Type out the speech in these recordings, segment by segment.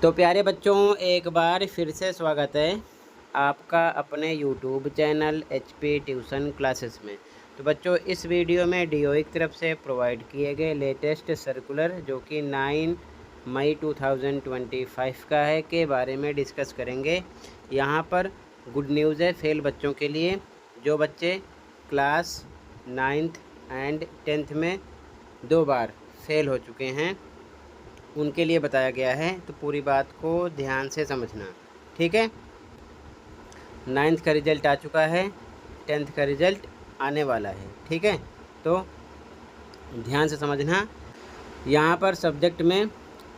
तो प्यारे बच्चों, एक बार फिर से स्वागत है आपका अपने YouTube channel HP tuition classes में। तो बच्चों, इस वीडियो में DOE की तरफ से प्रोवाइड किए गए लेटेस्ट सर्कुलर जो कि 9 मई 2025 का है के बारे में डिस्कस करेंगे। यहाँ पर गुड न्यूज़ है फेल बच्चों के लिए, जो बच्चे क्लास 9th एंड 10th में 2 बार फेल हो चुके हैं उनके लिए बताया गया है। तो पूरी बात को ध्यान से समझना, ठीक है। 9th का रिज़ल्ट आ चुका है, 10th का रिज़ल्ट आने वाला है, ठीक है। तो ध्यान से समझना। यहाँ पर सब्जेक्ट में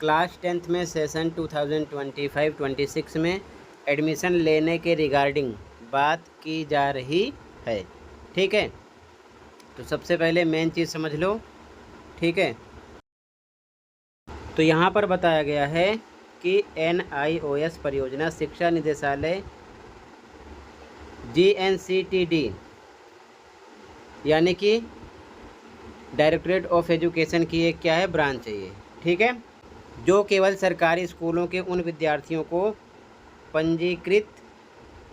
क्लास 10th में सेशन 2025-26 में एडमिशन लेने के रिगार्डिंग बात की जा रही है, ठीक है। तो सबसे पहले मेन चीज़ समझ लो, ठीक है। तो यहाँ पर बताया गया है कि NIOS परियोजना शिक्षा निदेशालय GNCTD यानी कि डायरेक्टरेट ऑफ एजुकेशन की एक क्या है ब्रांच है ये, ठीक है, जो केवल सरकारी स्कूलों के उन विद्यार्थियों को पंजीकृत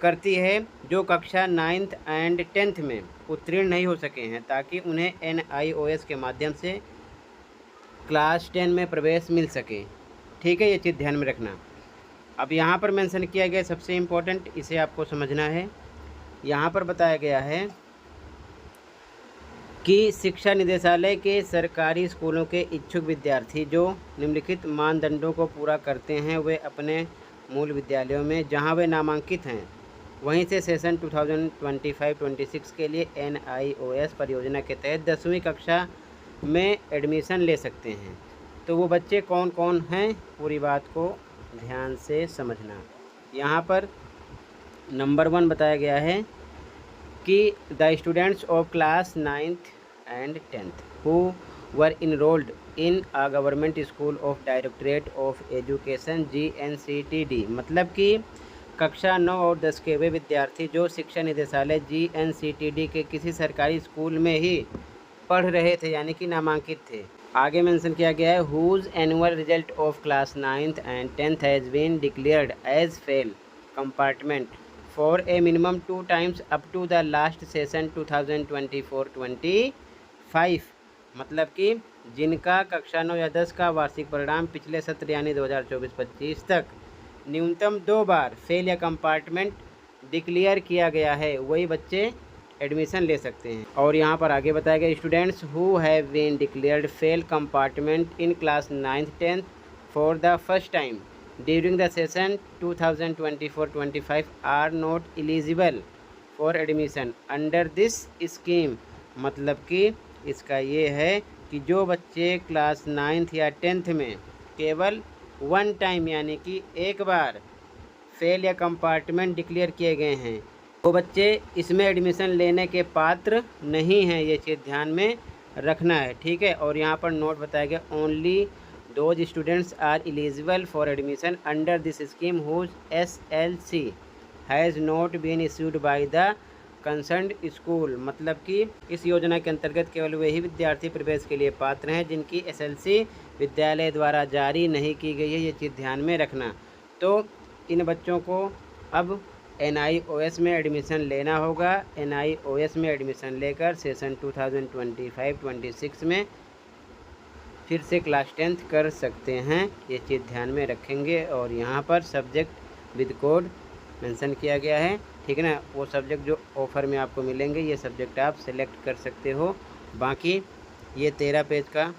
करती है जो कक्षा 9th एंड 10th में उत्तीर्ण नहीं हो सके हैं, ताकि उन्हें NIOS के माध्यम से क्लास 10 में प्रवेश मिल सके, ठीक है। ये चीज़ ध्यान में रखना। अब यहाँ पर मेंशन किया गया सबसे इम्पोर्टेंट, इसे आपको समझना है। यहाँ पर बताया गया है कि शिक्षा निदेशालय के सरकारी स्कूलों के इच्छुक विद्यार्थी जो निम्नलिखित मानदंडों को पूरा करते हैं, वे अपने मूल विद्यालयों में जहाँ वे नामांकित हैं वहीं से सेशन 2025-26 के लिए NIOS परियोजना के तहत 10वीं कक्षा में एडमिशन ले सकते हैं। तो वो बच्चे कौन कौन हैं, पूरी बात को ध्यान से समझना। यहाँ पर नंबर 1 बताया गया है कि the students of class 9th and 10th who were enrolled in a government school of directorate of education GNCTD, मतलब कि कक्षा 9 और 10 के वे विद्यार्थी जो शिक्षा निदेशालय GNCTD के किसी सरकारी स्कूल में ही पढ़ रहे थे यानी कि नामांकित थे। आगे मेंशन किया गया है whose annual result of class 9th and 10th has been declared as fail compartment for a minimum 2 times up to the last session 2024-25, मतलब कि जिनका कक्षा 9 या 10 का वार्षिक परिणाम पिछले सत्र यानी 2024-25 तक न्यूनतम 2 बार फेल या कंपार्टमेंट डिक्लेयर किया गया है, वही बच्चे एडमिशन ले सकते हैं। और यहाँ पर आगे बताया गया students who have been declared fail compartment in class 9th 10th for the first time during the session 2024-25 are not eligible for admission under this scheme, मतलब कि इसका ये है कि जो बच्चे क्लास 9th या 10th में केवल 1 टाइम यानी कि एक बार फेल या कंपार्टमेंट डिक्लेयर किए गए हैं, वो बच्चे इसमें एडमिशन लेने के पात्र नहीं हैं। ये चीज़ ध्यान में रखना है, ठीक है। और यहाँ पर नोट बताया गया only those students are eligible for admission under this scheme whose SLC has not been issued by the concerned school, मतलब कि इस योजना के अंतर्गत केवल वही विद्यार्थी प्रवेश के लिए पात्र हैं जिनकी SLC विद्यालय द्वारा जारी नहीं की गई है। ये चीज़ ध्यान में रखना। तो इन बच्चों को अब NIOS में एडमिशन लेना होगा। NIOS में एडमिशन लेकर सेशन 2025-26 में फिर से क्लास 10th कर सकते हैं, ये चीज़ ध्यान में रखेंगे। और यहाँ पर सब्जेक्ट विद कोड मेंशन किया गया है, ठीक है ना। वो सब्जेक्ट जो ऑफ़र में आपको मिलेंगे ये सब्जेक्ट आप सेलेक्ट कर सकते हो। बाकी ये 13 पेज का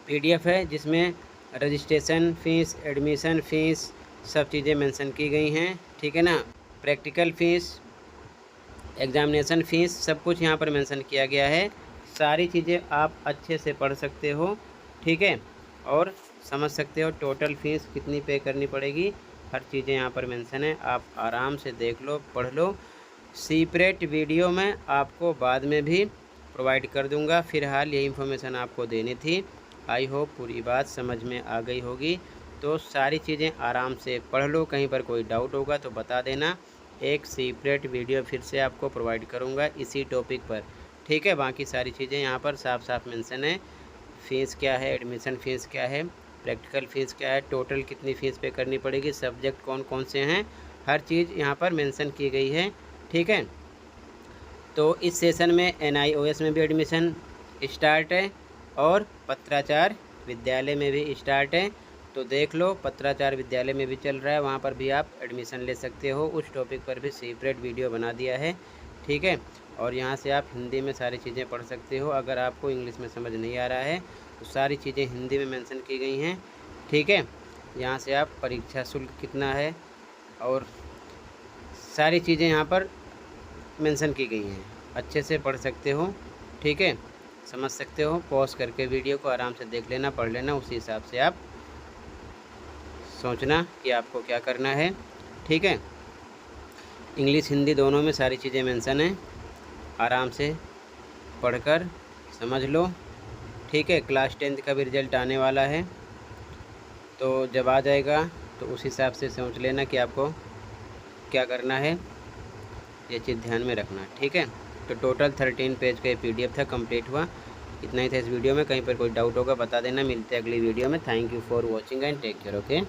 PDF है जिसमें रजिस्ट्रेशन फ़ीस, एडमिशन फ़ीस सब चीज़ें मेंशन की गई हैं, ठीक है ना। प्रैक्टिकल फ़ीस, एग्ज़ामिनेशन फ़ीस सब कुछ यहाँ पर मेंशन किया गया है। सारी चीज़ें आप अच्छे से पढ़ सकते हो, ठीक है, और समझ सकते हो टोटल फ़ीस कितनी पे करनी पड़ेगी। हर चीज़ें यहाँ पर मेंशन है, आप आराम से देख लो, पढ़ लो। सेपरेट वीडियो में आपको बाद में भी प्रोवाइड कर दूँगा, फ़िलहाल ये इन्फॉर्मेशन आपको देनी थी। आई होप पूरी बात समझ में आ गई होगी। तो सारी चीज़ें आराम से पढ़ लो, कहीं पर कोई डाउट होगा तो बता देना। एक सेपरेट वीडियो फिर से आपको प्रोवाइड करूँगा इसी टॉपिक पर, ठीक है। बाकी सारी चीज़ें यहाँ पर साफ साफ मेंशन है, फ़ीस क्या है, एडमिशन फ़ीस क्या है, प्रैक्टिकल फ़ीस क्या है, टोटल कितनी फ़ीस पे करनी पड़ेगी, सब्जेक्ट कौन कौन से हैं, हर चीज़ यहाँ पर मेंशन की गई है। ठीक है, तो इस सेशन में NIOS में भी एडमिशन स्टार्ट है और पत्राचार विद्यालय में भी स्टार्ट है। तो देख लो, पत्राचार विद्यालय में भी चल रहा है, वहाँ पर भी आप एडमिशन ले सकते हो। उस टॉपिक पर भी सेपरेट वीडियो बना दिया है। ठीक है, और यहाँ से आप हिंदी में सारी चीज़ें पढ़ सकते हो। अगर आपको इंग्लिश में समझ नहीं आ रहा है तो सारी चीज़ें हिंदी में मेंशन की गई हैं। ठीक है, यहाँ से आप परीक्षा शुल्क कितना है और सारी चीज़ें यहाँ पर मेंशन की गई हैं, अच्छे से पढ़ सकते हो। ठीक है, समझ सकते हो। पॉज करके वीडियो को आराम से देख लेना, पढ़ लेना, उसी हिसाब से आप सोचना कि आपको क्या करना है। ठीक है, इंग्लिश हिंदी दोनों में सारी चीज़ें मेंशन हैं, आराम से पढ़कर समझ लो। ठीक है, क्लास 10th का भी रिज़ल्ट आने वाला है, तो जब आ जाएगा तो उस हिसाब से सोच लेना कि आपको क्या करना है, ये चीज़ ध्यान में रखना। ठीक है, तो टोटल 13 पेज का PDF था, कंप्लीट हुआ। इतना ही था इस वीडियो में। कहीं पर कोई डाउट होगा बता देना। मिलते हैं अगली वीडियो में। Thank you for watching and take care. Okay.